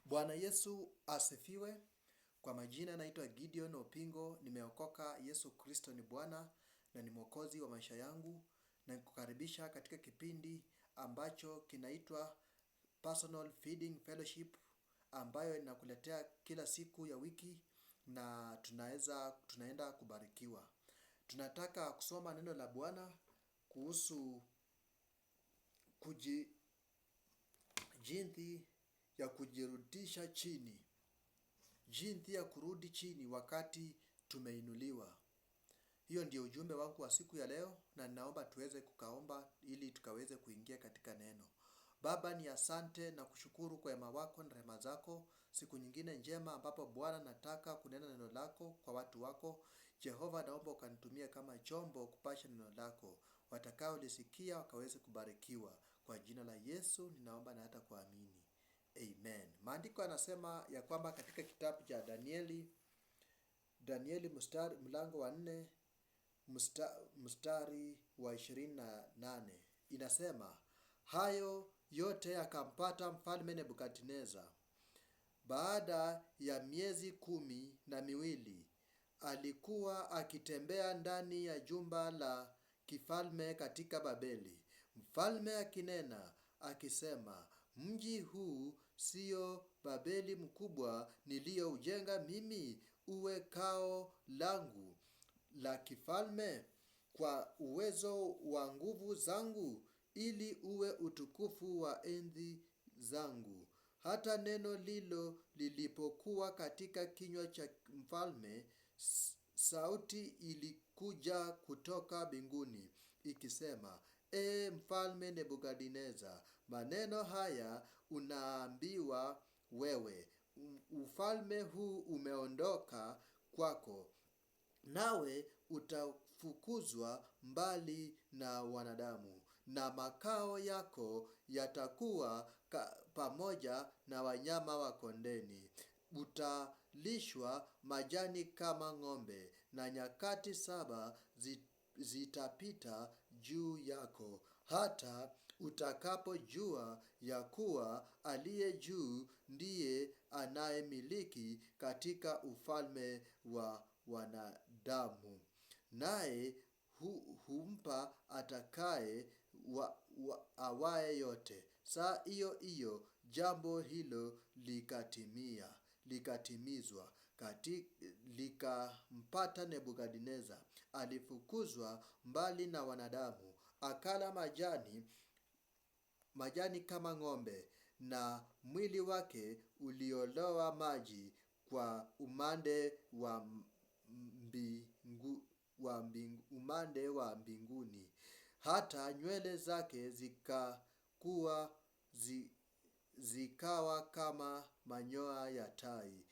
Bwana Yesu asifiwe. Kwa majina naitwa Gideon Opingo, nimeokoka. Yesu Kristo ni Bwana na ni Mwokozi wa maisha yangu, na nikukaribisha katika kipindi ambacho kinaitwa Personal Feeding Fellowship, ambayo inakuletea kila siku ya wiki na tunaenda kubarikiwa. Tunataka kusoma neno la Bwana kuhusu jinsi ya kujirudisha chini, jinsi ya kurudi chini wakati tumeinuliwa. Hiyo ndio ujumbe wangu wa siku ya leo, na ninaomba tuweze kukaomba ili tukaweze kuingia katika neno. Baba, ni asante na kushukuru kwa wema wako na rehema zako. Siku nyingine njema ambapo Bwana nataka kunena neno lako kwa watu wako. Jehova, naomba ukanitumie kama chombo kupasha neno lako, watakao lisikia wakaweze kubarikiwa. Kwa jina la Yesu ninaomba na hata kuamini. Amen. Maandiko yanasema ya kwamba katika kitabu cha Danieli mlango wa 4 mstari wa 28 inasema, hayo yote yakampata mfalme Nebukadneza baada ya miezi 12. Alikuwa akitembea ndani ya jumba la kifalme katika Babeli, mfalme akinena akisema, mji huu sio Babeli mkubwa niliyoujenga mimi uwe kao langu la kifalme kwa uwezo wa nguvu zangu, ili uwe utukufu wa enzi zangu? Hata neno lilo lilipokuwa katika kinywa cha mfalme, sauti ilikuja kutoka mbinguni ikisema, mfalme Nebukadneza, maneno haya unaambiwa wewe, ufalme huu umeondoka kwako, nawe utafukuzwa mbali na wanadamu, na makao yako yatakuwa pamoja na wanyama wa kondeni. Utalishwa majani kama ng'ombe, na nyakati 7 zitapita juu yako, hata utakapojua ya kuwa aliye juu ndiye anayemiliki katika ufalme wa wanadamu, naye humpa atakaye awaye yote. Saa hiyo hiyo jambo hilo likatimizwa, likampata Nebukadneza. Alifukuzwa mbali na wanadamu, akala majani kama ng'ombe, na mwili wake uliolowa maji kwa umande wa mbinguni, hata nywele zake zikawa kama manyoya ya tai,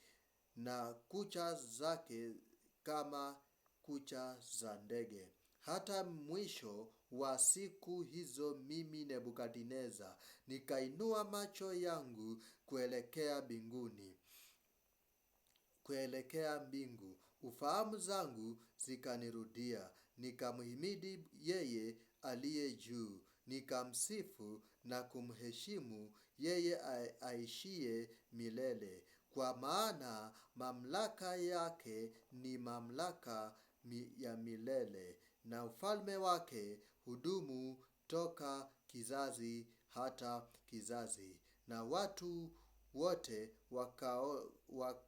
na kucha zake kama kucha za ndege. Hata mwisho wa siku hizo, mimi Nebukadneza nikainua macho yangu kuelekea mbingu, ufahamu zangu zikanirudia, nikamhimidi yeye aliye juu, nikamsifu na kumheshimu yeye aishiye milele, kwa maana mamlaka yake ni mamlaka ya milele, na ufalme wake hudumu toka kizazi hata kizazi. Na watu wote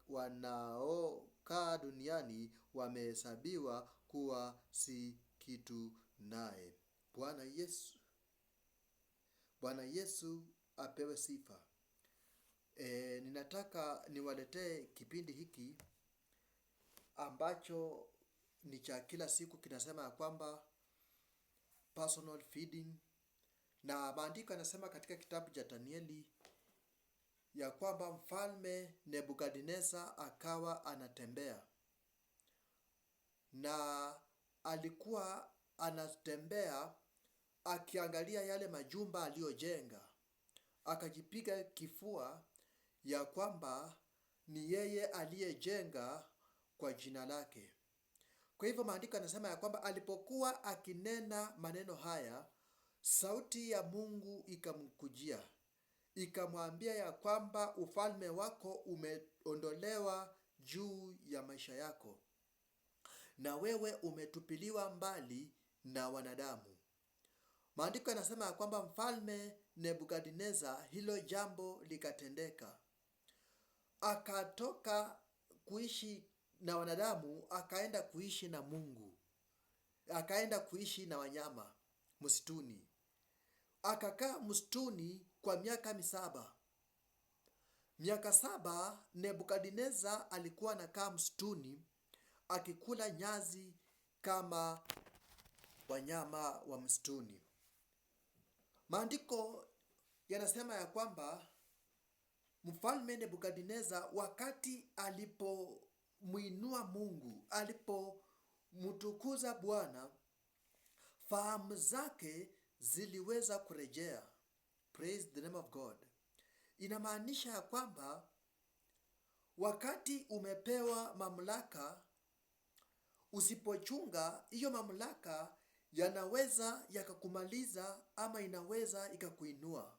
wanaokaa duniani wamehesabiwa kuwa si kitu naye. Bwana Yesu apewe sifa. Ninataka niwaletee kipindi hiki ambacho ni cha kila siku, kinasema ya kwamba personal feeding. Na maandiko yanasema katika kitabu cha Danieli ya kwamba mfalme Nebukadneza akawa anatembea, na alikuwa anatembea akiangalia yale majumba aliyojenga, akajipiga kifua ya kwamba ni yeye aliyejenga kwa jina lake. Kwa hivyo maandiko yanasema ya kwamba alipokuwa akinena maneno haya, sauti ya Mungu ikamkujia ikamwambia ya kwamba ufalme wako umeondolewa juu ya maisha yako, na wewe umetupiliwa mbali na wanadamu. Maandiko yanasema ya kwamba mfalme Nebukadneza, hilo jambo likatendeka. Akatoka kuishi na wanadamu, akaenda kuishi na Mungu. Akaenda kuishi na wanyama msituni. Akakaa msituni kwa miaka 7. Miaka 7 Nebukadneza alikuwa anakaa msituni akikula nyasi kama wanyama wa msituni. Maandiko yanasema ya kwamba mfalme Nebukadneza, wakati alipomuinua Mungu, alipomtukuza Bwana, fahamu zake ziliweza kurejea. Praise the name of God. Inamaanisha ya kwamba wakati umepewa mamlaka, usipochunga hiyo mamlaka, yanaweza yakakumaliza ama inaweza ikakuinua.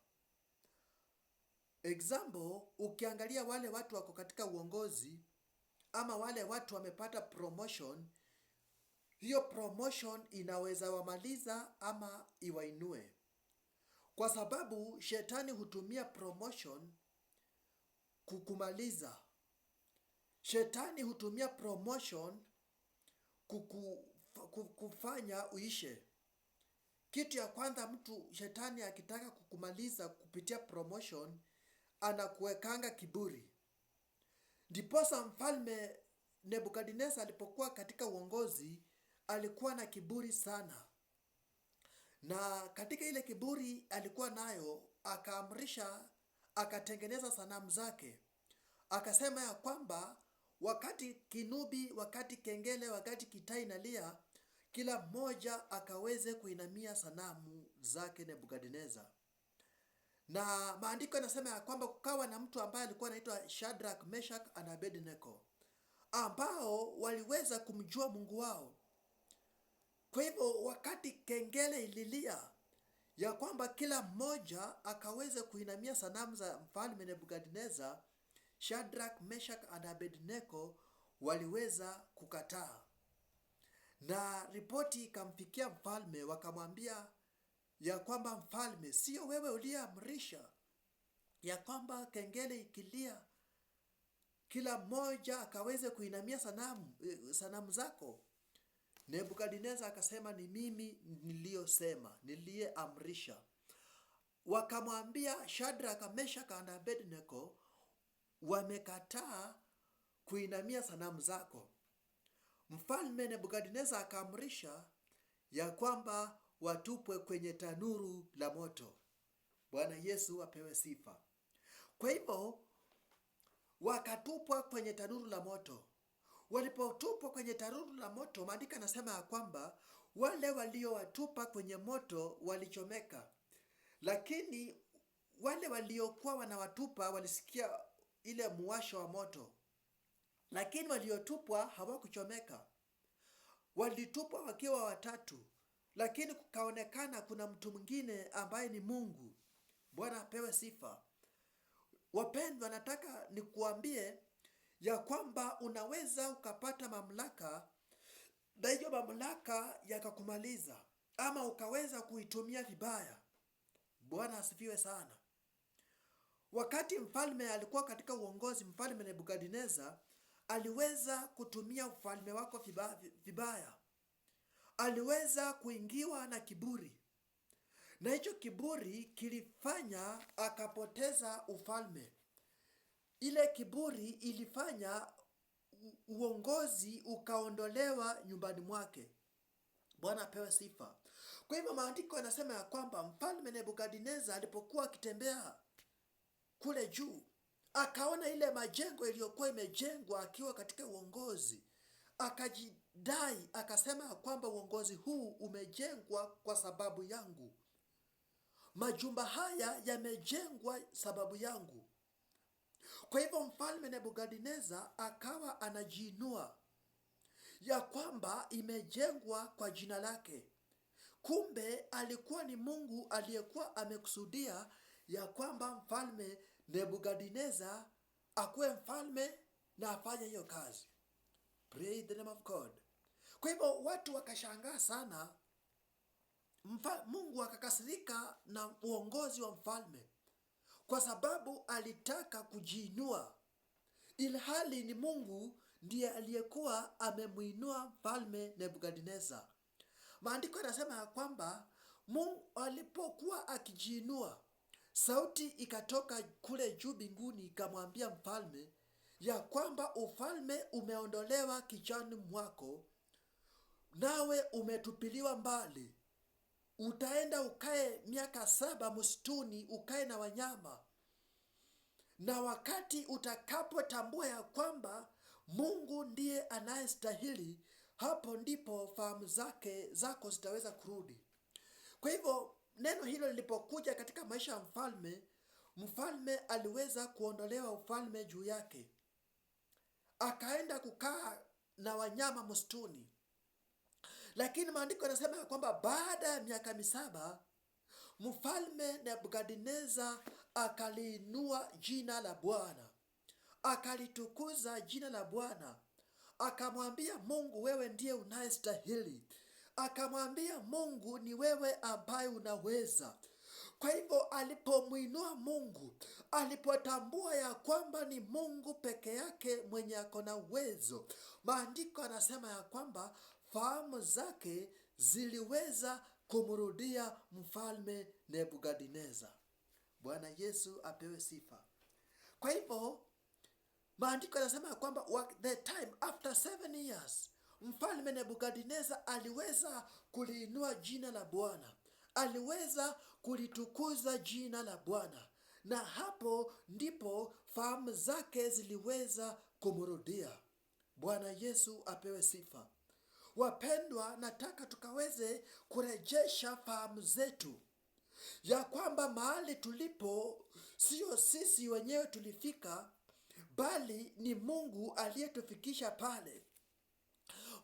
Example, ukiangalia wale watu wako katika uongozi ama wale watu wamepata promotion, hiyo promotion inaweza wamaliza ama iwainue. Kwa sababu shetani hutumia promotion kukumaliza. Shetani hutumia promotion kufanya uishe. Kitu ya kwanza, mtu shetani akitaka kukumaliza kupitia promotion, anakuwekanga kiburi. Ndiposa mfalme Nebukadneza alipokuwa katika uongozi alikuwa na kiburi sana, na katika ile kiburi alikuwa nayo akaamrisha, akatengeneza sanamu zake. Akasema ya kwamba wakati kinubi, wakati kengele, wakati kitai inalia, kila mmoja akaweze kuinamia sanamu zake Nebukadneza. Na maandiko yanasema ya kwamba kukawa na mtu ambaye alikuwa anaitwa Shadrach, Meshach na Abednego, ambao waliweza kumjua Mungu wao. Kwa hivyo wakati kengele ililia ya kwamba kila mmoja akaweze kuinamia sanamu za mfalme Nebukadneza, Shadrach, Meshach na Abednego waliweza kukataa. Na ripoti ikamfikia mfalme, wakamwambia ya kwamba mfalme, sio wewe uliyeamrisha ya kwamba kengele ikilia kila mmoja akaweze kuinamia sanamu zako? Nebukadneza akasema, ni mimi niliyosema, niliyeamrisha. Wakamwambia Shadrach, Meshach na Abednego, wamekataa kuinamia sanamu zako. Mfalme Nebukadneza akaamrisha ya kwamba watupwe kwenye tanuru la moto. Bwana Yesu apewe sifa. Kwa hivyo wakatupwa kwenye tanuru la moto. Walipotupwa kwenye tanuru la moto, maandiko yanasema ya kwamba wale waliowatupa kwenye moto walichomeka, lakini wale waliokuwa wanawatupa walisikia ile muwasho wa moto, lakini waliotupwa hawakuchomeka. Walitupwa wakiwa watatu, lakini kukaonekana kuna mtu mwingine ambaye ni Mungu. Bwana apewe sifa. Wapendwa, nataka nikuambie ya kwamba unaweza ukapata mamlaka na hiyo mamlaka yakakumaliza, ama ukaweza kuitumia vibaya. Bwana asifiwe sana. Wakati mfalme alikuwa katika uongozi, mfalme Nebukadneza aliweza kutumia ufalme wako vibaya. Aliweza kuingiwa na kiburi, na hicho kiburi kilifanya akapoteza ufalme. Ile kiburi ilifanya uongozi ukaondolewa nyumbani mwake. Bwana apewe sifa. Kwa hivyo maandiko yanasema ya kwamba mfalme Nebukadneza alipokuwa akitembea kule juu, akaona ile majengo iliyokuwa imejengwa akiwa katika uongozi, akajidai, akasema ya kwamba uongozi huu umejengwa kwa sababu yangu. Majumba haya yamejengwa sababu yangu. Kwa hivyo mfalme Nebukadneza akawa anajiinua ya kwamba imejengwa kwa jina lake. Kumbe alikuwa ni Mungu aliyekuwa amekusudia ya kwamba mfalme Nebukadneza akuwe mfalme na afanye hiyo kazi. Praise the name of God. Kwa hivyo watu wakashangaa sana. Mungu akakasirika na uongozi wa mfalme kwa sababu alitaka kujiinua, ilhali ni Mungu ndiye aliyekuwa amemuinua mfalme Nebukadneza. Maandiko yanasema ya kwamba Mungu alipokuwa akijiinua, sauti ikatoka kule juu mbinguni ikamwambia mfalme ya kwamba ufalme umeondolewa kichwani mwako, nawe umetupiliwa mbali. Utaenda ukae miaka 7 msituni, ukae na wanyama. Na wakati utakapotambua ya kwamba Mungu ndiye anayestahili, hapo ndipo fahamu zako zitaweza kurudi. Kwa hivyo neno hilo lilipokuja katika maisha ya mfalme aliweza kuondolewa ufalme juu yake, akaenda kukaa na wanyama msituni. Lakini maandiko yanasema ya kwamba baada ya miaka 7 mfalme Nebukadneza akaliinua jina la Bwana, akalitukuza jina la Bwana, akamwambia Mungu, wewe ndiye unayestahili. Akamwambia Mungu, ni wewe ambaye unaweza. Kwa hivyo alipomwinua Mungu, alipotambua ya kwamba ni Mungu peke yake mwenye ako na uwezo, maandiko anasema ya kwamba fahamu zake ziliweza kumrudia mfalme Nebukadneza. Bwana Yesu apewe sifa. Kwa hivyo maandiko yanasema kwamba the time after 7 years mfalme Nebukadneza aliweza kuliinua jina la Bwana, aliweza kulitukuza jina la Bwana, na hapo ndipo fahamu zake ziliweza kumrudia. Bwana Yesu apewe sifa. Wapendwa, nataka tukaweze kurejesha fahamu zetu ya kwamba mahali tulipo sio sisi wenyewe tulifika, bali ni Mungu aliyetufikisha pale.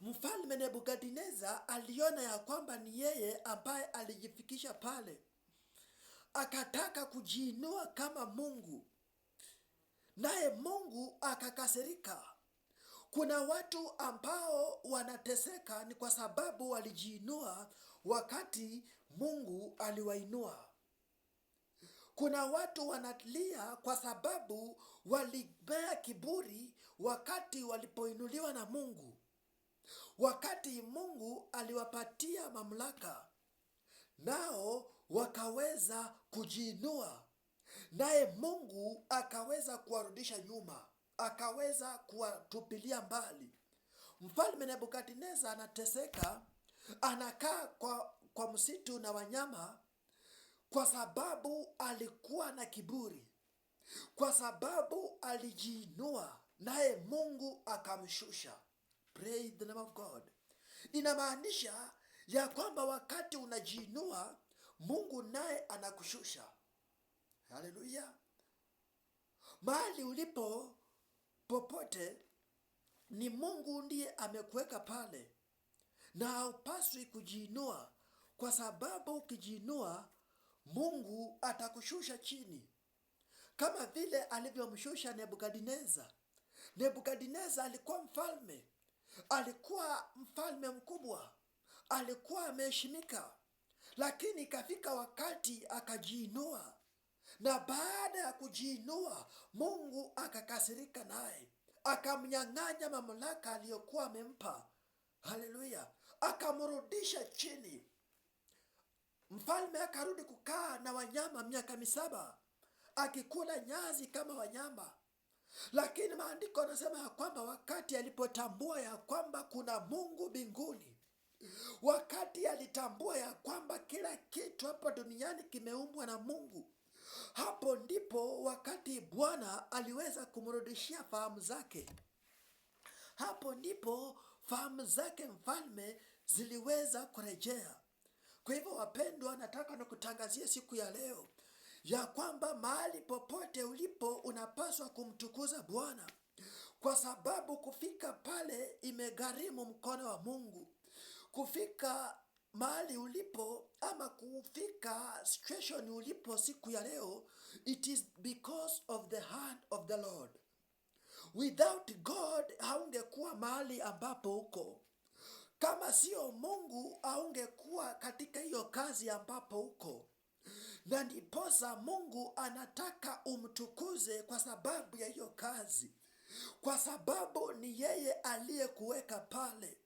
Mfalme Nebukadneza aliona ya kwamba ni yeye ambaye alijifikisha pale, akataka kujiinua kama Mungu, naye Mungu akakasirika. Kuna watu ambao wanateseka ni kwa sababu walijiinua wakati Mungu aliwainua. Kuna watu wanalia kwa sababu walimea kiburi wakati walipoinuliwa na Mungu. Wakati Mungu aliwapatia mamlaka, nao wakaweza kujiinua, naye Mungu akaweza kuwarudisha nyuma, akaweza kuwatupilia mbali. Mfalme Nebukadneza anateseka, anakaa kwa msitu na wanyama kwa sababu alikuwa na kiburi, kwa sababu alijiinua, naye Mungu akamshusha. Praise the name of God. Inamaanisha ya kwamba wakati unajiinua, Mungu naye anakushusha. Haleluya. Mahali ulipo popote ni Mungu ndiye amekuweka pale, na haupaswi kujiinua, kwa sababu ukijiinua Mungu atakushusha chini, kama vile alivyomshusha Nebukadneza. Nebukadneza alikuwa mfalme, alikuwa mfalme mkubwa, alikuwa ameheshimika, lakini ikafika wakati akajiinua, na baada ya kujiinua Mungu akakasirika naye, akamnyang'anya mamlaka aliyokuwa amempa. Haleluya. Akamrudisha chini. Mfalme akarudi kukaa na wanyama miaka 7 akikula nyasi kama wanyama. Lakini maandiko yanasema ya kwamba wakati alipotambua ya kwamba kuna Mungu mbinguni, wakati alitambua ya kwamba kila kitu hapa duniani kimeumbwa na Mungu, hapo ndipo wakati Bwana aliweza kumrudishia fahamu zake. Hapo ndipo fahamu zake mfalme ziliweza kurejea. Kwa hivyo wapendwa, nataka nikutangazia siku ya leo ya kwamba mahali popote ulipo unapaswa kumtukuza Bwana, kwa sababu kufika pale imegharimu mkono wa Mungu. Kufika mahali ulipo ama kufika situation ulipo siku ya leo, it is because of the hand of the Lord. Without God haungekuwa mahali ambapo uko. Kama sio Mungu haungekuwa katika hiyo kazi ambapo uko. Na ndiposa Mungu anataka umtukuze kwa sababu ya hiyo kazi, kwa sababu ni yeye aliyekuweka pale,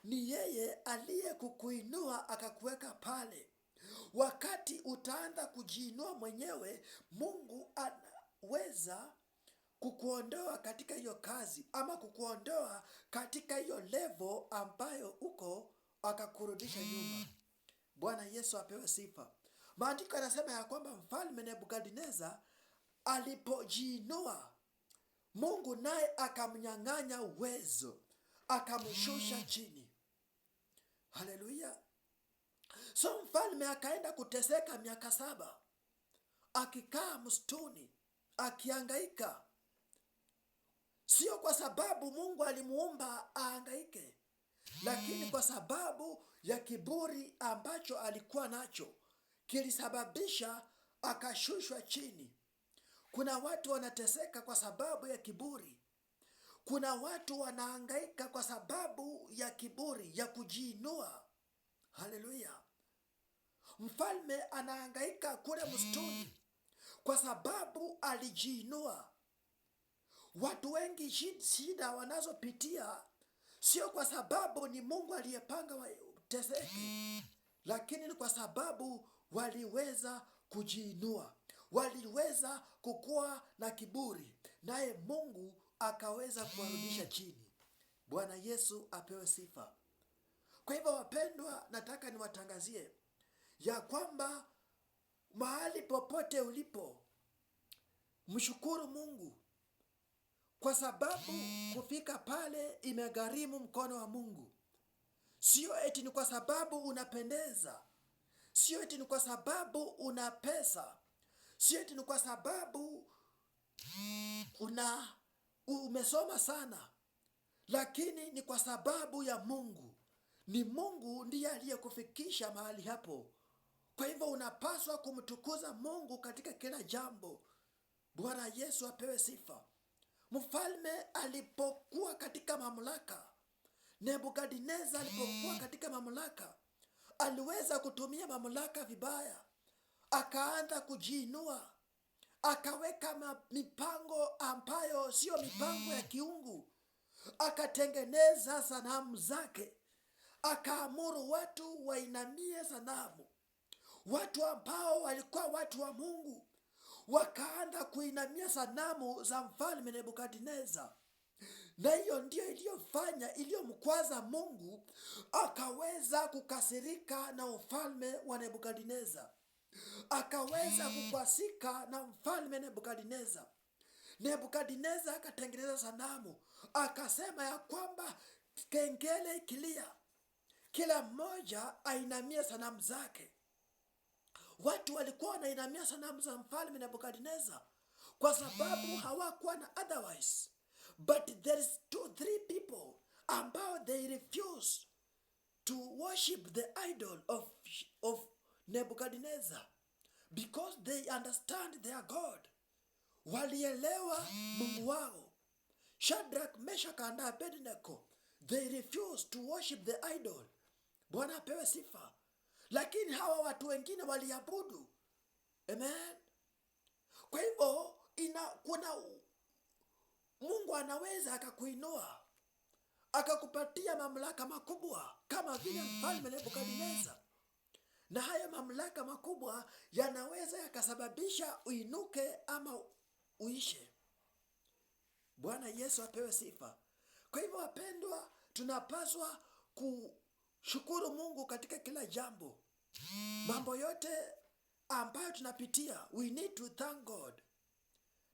ni yeye aliyekukuinua akakuweka pale. Wakati utaanza kujiinua mwenyewe, Mungu anaweza kukuondoa katika hiyo kazi ama kukuondoa katika hiyo level ambayo uko, akakurudisha nyuma. Bwana Yesu apewe sifa. Maandiko yanasema ya kwamba mfalme Nebukadneza alipojiinua, Mungu naye akamnyang'anya uwezo, akamshusha chini. Haleluya. So mfalme akaenda kuteseka miaka 7 akikaa msituni akihangaika. Sio kwa sababu Mungu alimuumba ahangaike, lakini kwa sababu ya kiburi ambacho alikuwa nacho kilisababisha akashushwa chini. Kuna watu wanateseka kwa sababu ya kiburi. Kuna watu wanahangaika kwa sababu ya kiburi, ya kujiinua. Haleluya. Mfalme anahangaika kule msituni kwa sababu alijiinua. Watu wengi shida wanazopitia sio kwa sababu ni Mungu aliyepanga wateseke, lakini ni kwa sababu waliweza kujiinua, waliweza kukua na kiburi, naye Mungu akaweza kuwarudisha chini. Bwana Yesu apewe sifa. Kwa hivyo wapendwa, nataka niwatangazie ya kwamba mahali popote ulipo, mshukuru Mungu, kwa sababu kufika pale imegharimu mkono wa Mungu. Sio eti ni kwa sababu unapendeza, sio eti ni kwa sababu una pesa, sio eti ni kwa sababu umesoma sana, lakini ni kwa sababu ya Mungu. Ni Mungu ndiye aliyekufikisha mahali hapo. Kwa hivyo unapaswa kumtukuza Mungu katika kila jambo. Bwana Yesu apewe sifa. Mfalme alipokuwa katika mamlaka, Nebukadneza alipokuwa katika mamlaka, aliweza kutumia mamlaka vibaya. Akaanza kujiinua, akaweka mipango ambayo sio mipango ya kiungu. Akatengeneza sanamu zake, akaamuru watu wainamie sanamu. Watu ambao walikuwa watu wa Mungu wakaanza kuinamia sanamu za mfalme Nebukadneza. Na hiyo ndio iliyomkwaza Mungu, akaweza kukasirika na ufalme wa Nebukadneza. Akaweza kukwasika na mfalme Nebukadneza. Nebukadneza akatengeneza sanamu, akasema ya kwamba kengele ikilia, kila mmoja ainamie sanamu zake. Watu walikuwa wanainamia sanamu za mfalme Nebukadneza kwa sababu hawakuwa na otherwise. But there is 2-3 people ambao they refuse to worship the idol of Nebukadnezar because they understand their God. Walielewa Mungu wao. Shadrach, Meshach and Abednego, they refuse to worship the idol. Bwana apewe sifa. Lakini hawa watu wengine waliabudu. Amen. Kwa hivyo kuna Mungu anaweza akakuinua, akakupatia mamlaka makubwa kama vile mfalme Nebukadneza. Na haya mamlaka makubwa yanaweza yakasababisha uinuke ama uishe. Bwana Yesu apewe sifa. Kwa hivyo wapendwa, tunapaswa kushukuru Mungu katika kila jambo. Mambo yote ambayo tunapitia, we need to thank God.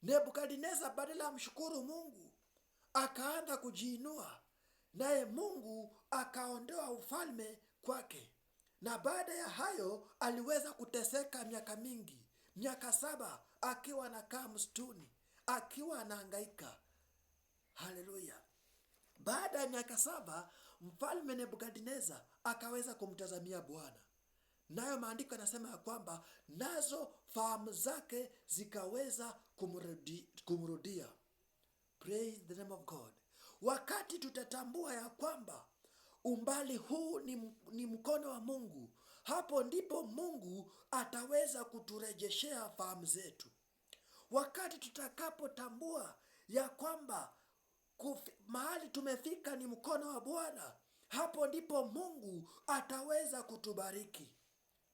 Nebukadneza badala ya mshukuru Mungu, akaanza kujiinua, naye Mungu akaondoa ufalme kwake. Na baada ya hayo aliweza kuteseka miaka mingi, miaka 7 akiwa anakaa msituni, akiwa anahangaika. Haleluya. Baada ya miaka 7 Mfalme Nebukadneza akaweza kumtazamia Bwana, nayo maandiko yanasema ya kwamba nazo fahamu zake zikaweza kumrudia. Praise the name of God. Wakati tutatambua ya kwamba umbali huu ni mkono wa Mungu, hapo ndipo Mungu ataweza kuturejeshea fahamu zetu. Wakati tutakapotambua ya kwamba mahali tumefika ni mkono wa Bwana, hapo ndipo Mungu ataweza kutubariki.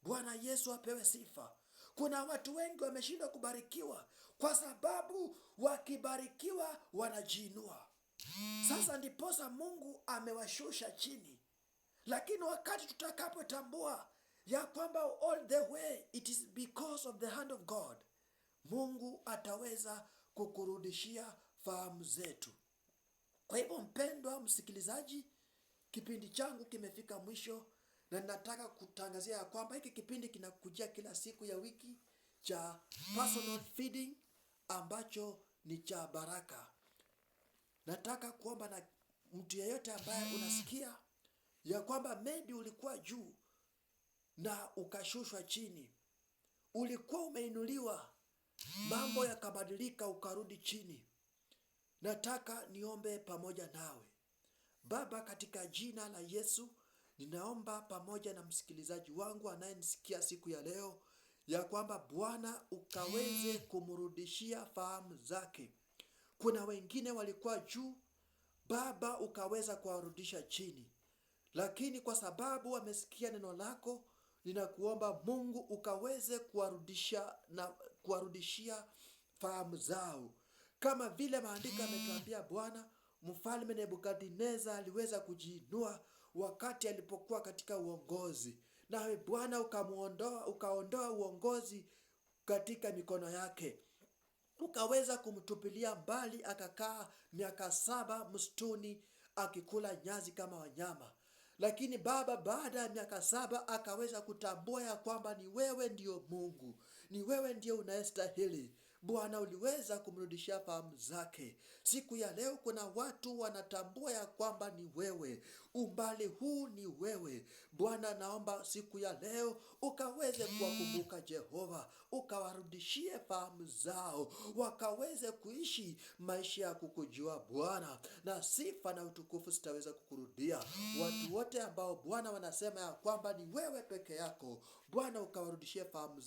Bwana Yesu apewe sifa. Kuna watu wengi wameshindwa kubarikiwa kwa sababu wakibarikiwa wanajiinua. Sasa ndiposa Mungu amewashusha chini. Lakini wakati tutakapotambua ya kwamba all the way it is because of the hand of God, Mungu ataweza kukurudishia fahamu zetu. Kwa hivyo mpendwa msikilizaji, kipindi changu kimefika mwisho, na nataka kutangazia ya kwamba hiki kipindi kinakujia kila siku ya wiki cha personal feeding ambacho ni cha baraka. Nataka kuomba na mtu yeyote ambaye unasikia ya kwamba maybe ulikuwa juu na ukashushwa chini, ulikuwa umeinuliwa, mambo yakabadilika ukarudi chini. Nataka niombe pamoja nawe. Baba, katika jina la Yesu, ninaomba pamoja na msikilizaji wangu anayenisikia siku ya leo ya kwamba Bwana ukaweze kumrudishia fahamu zake. Kuna wengine walikuwa juu, Baba ukaweza kuwarudisha chini. Lakini kwa sababu wamesikia neno lako, ninakuomba Mungu ukaweze kuwarudishia fahamu zao. Kama vile maandiko yametuambia Bwana, Mfalme Nebukadneza aliweza kujiinua wakati alipokuwa katika uongozi. Nawe Bwana ukaondoa uongozi katika mikono yake. Ukaweza kumtupilia mbali, akakaa miaka 7 msituni akikula nyasi kama wanyama. Lakini Baba, baada ya miaka 7 akaweza kutambua ya kwamba ni wewe ndio Mungu, ni wewe ndio unayestahili. Bwana uliweza kumrudishia fahamu zake. Siku ya leo kuna watu wanatambua ya kwamba ni wewe, umbali huu ni wewe. Bwana, naomba siku ya leo ukaweze kuwakumbuka Jehova, ukawarudishie fahamu zao, wakaweze kuishi maisha ya kukujua Bwana, na sifa na utukufu sitaweza kukurudia. Watu wote ambao Bwana wanasema ya kwamba ni wewe peke yako, Bwana ukawarudishie fahamu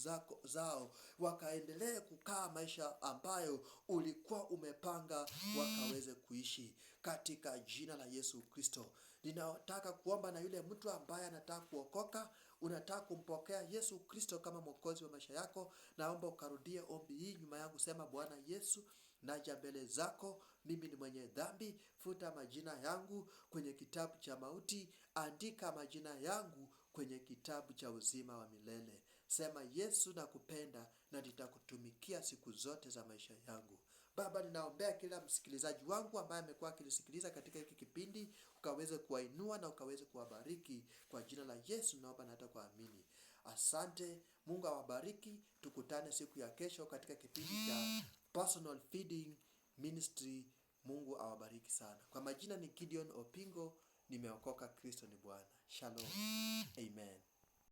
zao, wakaendelee kukaa maisha ambayo ulikuwa umepanga wakaweze kuishi, katika jina la Yesu Kristo. Ninataka kuomba na yule mtu ambaye anataka kuokoka, unataka kumpokea Yesu Kristo kama mwokozi wa maisha yako, naomba ukarudie ombi hii nyuma yangu. Sema: Bwana Yesu, naja mbele zako, mimi ni mwenye dhambi, futa majina yangu kwenye kitabu cha mauti, andika majina yangu kwenye kitabu cha uzima wa milele. Sema: Yesu, nakupenda na nitakutumikia siku zote za maisha yangu. Baba, ninaombea kila msikilizaji wangu ambaye amekuwa akinisikiliza katika hiki kipindi, ukaweze kuwainua na ukaweze kuwabariki kwa jina la Yesu, naomba na hata kuamini. Asante. Mungu awabariki. Tukutane siku ya kesho katika kipindi cha Personal Feeding Ministry. Mungu awabariki sana. Kwa majina ni Gideon Opingo, nimeokoka, Kristo ni Bwana. Shalom. Amen.